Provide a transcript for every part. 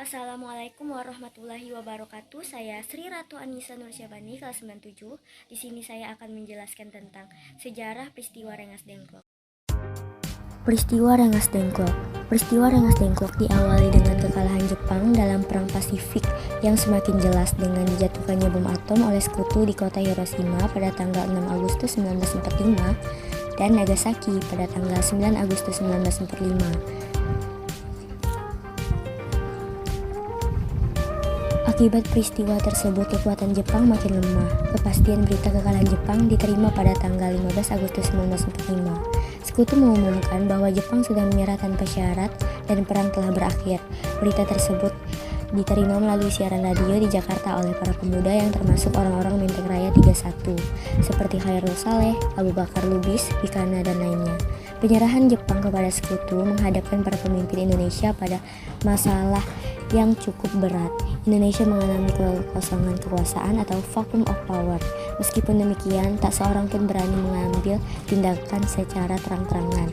Assalamualaikum warahmatullahi wabarakatuh. Saya Sri Ratu Anissa Nursyabani, kelas 97. Di sini saya akan menjelaskan tentang sejarah peristiwa Rengas Dengklok. Peristiwa Rengas Dengklok. Peristiwa Rengas Dengklok diawali dengan kekalahan Jepang dalam Perang Pasifik yang semakin jelas dengan dijatuhkannya bom atom oleh sekutu di kota Hiroshima pada tanggal 6 Agustus 1945 dan Nagasaki pada tanggal 9 Agustus 1945. Akibat peristiwa tersebut, kekuatan Jepang makin lemah. Kepastian berita kekalahan Jepang diterima pada tanggal 15 Agustus 1945. Sekutu mengumumkan bahwa Jepang sudah menyerah tanpa syarat dan perang telah berakhir. Berita tersebut diterima melalui siaran radio di Jakarta oleh para pemuda yang termasuk orang-orang Menteng Raya 31, seperti Khairul Saleh, Abu Bakar Lubis, Bikana, dan lainnya. Penyerahan Jepang kepada sekutu menghadapkan para pemimpin Indonesia pada masalah yang cukup berat. Indonesia mengalami kekosongan kekuasaan atau vacuum of power. Meskipun demikian, tak seorang pun berani mengambil tindakan secara terang-terangan.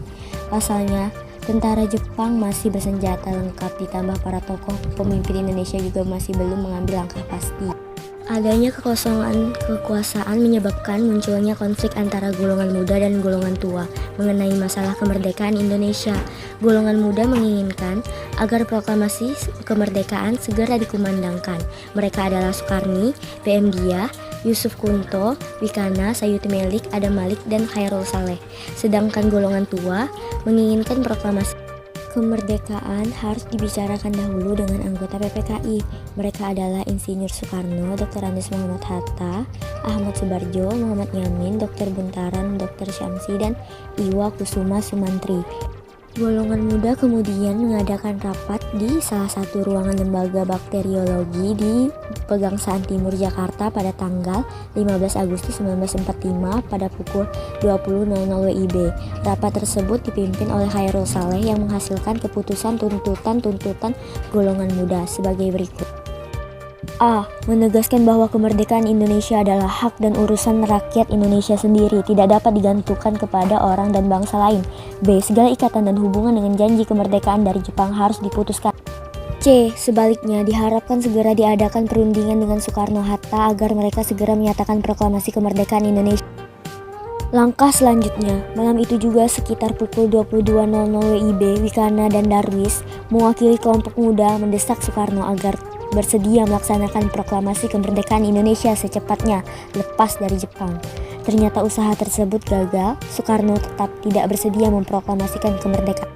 Pasalnya, tentara Jepang masih bersenjata lengkap, ditambah para tokoh pemimpin Indonesia juga masih belum mengambil langkah pasti. Adanya kekosongan kekuasaan menyebabkan munculnya konflik antara golongan muda dan golongan tua mengenai masalah kemerdekaan Indonesia. Golongan muda menginginkan agar proklamasi kemerdekaan segera dikumandangkan. Mereka adalah Sukarni, PM Diah, Yusuf Kunto, Wikana, Sayuti Melik, Adam Malik, dan Khairul Saleh. Sedangkan golongan tua menginginkan proklamasi kemerdekaan harus dibicarakan dahulu dengan anggota PPKI. Mereka adalah Insinyur Soekarno, Dr. Andes Muhammad Hatta, Ahmad Subarjo, Muhammad Yamin, Dr. Buntaran, Dr. Syamsi, dan Iwa Kusuma Sumantri. Golongan muda kemudian mengadakan rapat di salah satu ruangan lembaga bakteriologi di Pegangsaan Timur, Jakarta pada tanggal 15 Agustus 1945 pada pukul 20.00 WIB. Rapat tersebut dipimpin oleh Khairul Saleh yang menghasilkan keputusan tuntutan golongan muda sebagai berikut. A. Menegaskan bahwa kemerdekaan Indonesia adalah hak dan urusan rakyat Indonesia sendiri, tidak dapat digantungkan kepada orang dan bangsa lain. B. Segala ikatan dan hubungan dengan janji kemerdekaan dari Jepang harus diputuskan. C. Sebaliknya, diharapkan segera diadakan perundingan dengan Soekarno-Hatta agar mereka segera menyatakan proklamasi kemerdekaan Indonesia. Langkah selanjutnya, malam itu juga sekitar pukul 22.00 WIB, Wikana dan Darwis mewakili kelompok muda mendesak Soekarno agar bersedia melaksanakan proklamasi kemerdekaan Indonesia secepatnya lepas dari Jepang. Ternyata usaha tersebut gagal. Soekarno tetap tidak bersedia memproklamasikan kemerdekaan.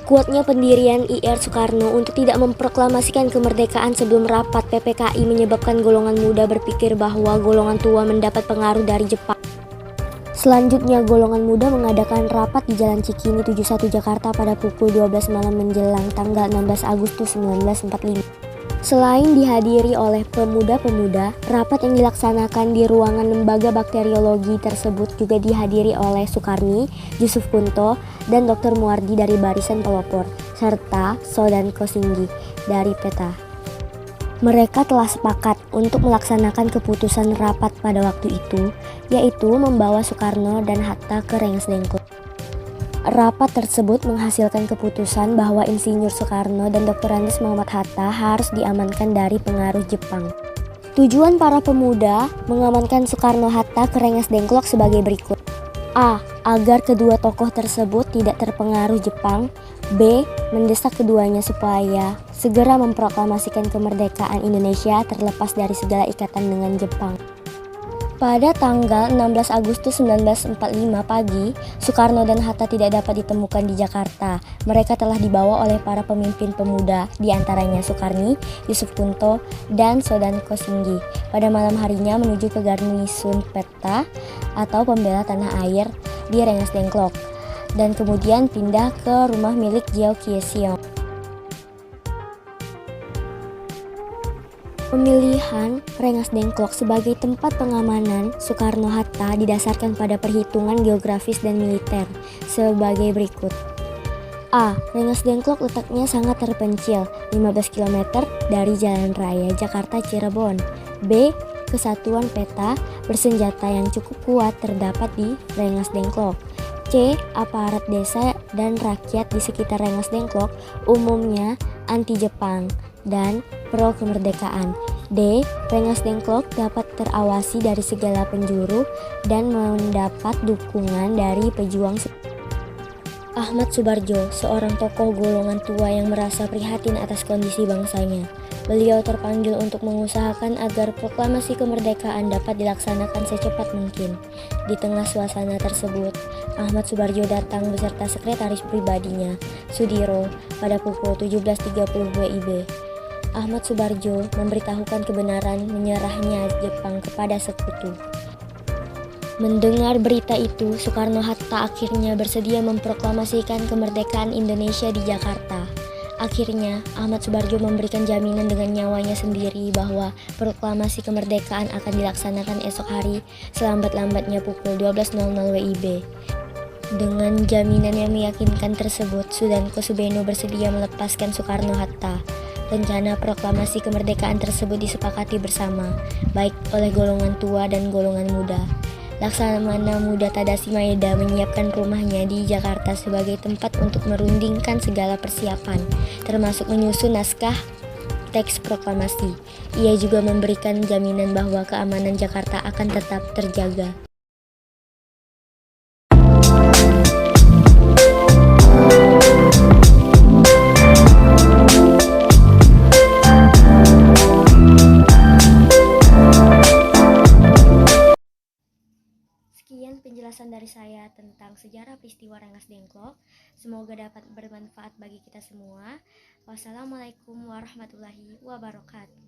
Kuatnya pendirian IR Soekarno untuk tidak memproklamasikan kemerdekaan sebelum rapat PPKI menyebabkan golongan muda berpikir bahwa golongan tua mendapat pengaruh dari Jepang. Selanjutnya, golongan muda mengadakan rapat di Jalan Cikini 71 Jakarta pada pukul 12 malam menjelang tanggal 16 Agustus 1945. Selain dihadiri oleh pemuda-pemuda, rapat yang dilaksanakan di ruangan lembaga bakteriologi tersebut juga dihadiri oleh Sukarni, Yusuf Kunto, dan Dr. Muardi dari Barisan Pelopor, serta Sodan Kosinggi dari PETA. Mereka telah sepakat untuk melaksanakan keputusan rapat pada waktu itu, yaitu membawa Soekarno dan Hatta ke Rengas Dengklok. Rapat tersebut menghasilkan keputusan bahwa Insinyur Soekarno dan Dr. Andes Muhammad Hatta harus diamankan dari pengaruh Jepang. Tujuan para pemuda mengamankan Soekarno-Hatta ke Rengas Dengklok sebagai berikut. A. Agar kedua tokoh tersebut tidak terpengaruh Jepang. B. Mendesak keduanya supaya segera memproklamasikan kemerdekaan Indonesia terlepas dari segala ikatan dengan Jepang. Pada tanggal 16 Agustus 1945 pagi, Soekarno dan Hatta tidak dapat ditemukan di Jakarta. Mereka telah dibawa oleh para pemimpin pemuda, di antaranya Sukarni, Yusuf Kunto, dan Sodan Kosinggi. Pada malam harinya menuju ke Garnison PETA atau Pembela Tanah Air di Rengas Dengklok, dan kemudian pindah ke rumah milik Jiao Kiesion. Pemilihan Rengas Dengklok sebagai tempat pengamanan Soekarno-Hatta didasarkan pada perhitungan geografis dan militer sebagai berikut. A. Rengas Dengklok letaknya sangat terpencil, 15 km dari Jalan Raya Jakarta Cirebon. B. Kesatuan PETA bersenjata yang cukup kuat terdapat di Rengas Dengklok. C. Aparat desa dan rakyat di sekitar Rengas Dengklok umumnya anti-Jepang. dan pro kemerdekaan. D. Rengas Dengklok dapat terawasi dari segala penjuru dan mendapat dukungan dari pejuang. Ahmad Subarjo, seorang tokoh golongan tua yang merasa prihatin atas kondisi bangsanya. Beliau terpanggil untuk mengusahakan agar proklamasi kemerdekaan dapat dilaksanakan secepat mungkin. Di tengah suasana tersebut, Ahmad Subarjo datang beserta sekretaris pribadinya, Sudiro, pada pukul 17.30 WIB. Ahmad Subarjo memberitahukan kebenaran menyerahnya Jepang kepada sekutu. Mendengar berita itu, Soekarno-Hatta akhirnya bersedia memproklamasikan kemerdekaan Indonesia di Jakarta. Akhirnya, Ahmad Subarjo memberikan jaminan dengan nyawanya sendiri bahwa proklamasi kemerdekaan akan dilaksanakan esok hari selambat-lambatnya pukul 12.00 WIB. Dengan jaminan yang meyakinkan tersebut, Sudanko Subeno bersedia melepaskan Soekarno-Hatta. Rencana proklamasi kemerdekaan tersebut disepakati bersama, baik oleh golongan tua dan golongan muda. Laksamana Muda Tadashi Maeda menyiapkan rumahnya di Jakarta sebagai tempat untuk merundingkan segala persiapan, termasuk menyusun naskah teks proklamasi. Ia juga memberikan jaminan bahwa keamanan Jakarta akan tetap terjaga. Sekian penjelasan dari saya tentang sejarah peristiwa Rengas Dengklok. Semoga dapat bermanfaat bagi kita semua. Wassalamualaikum warahmatullahi wabarakatuh.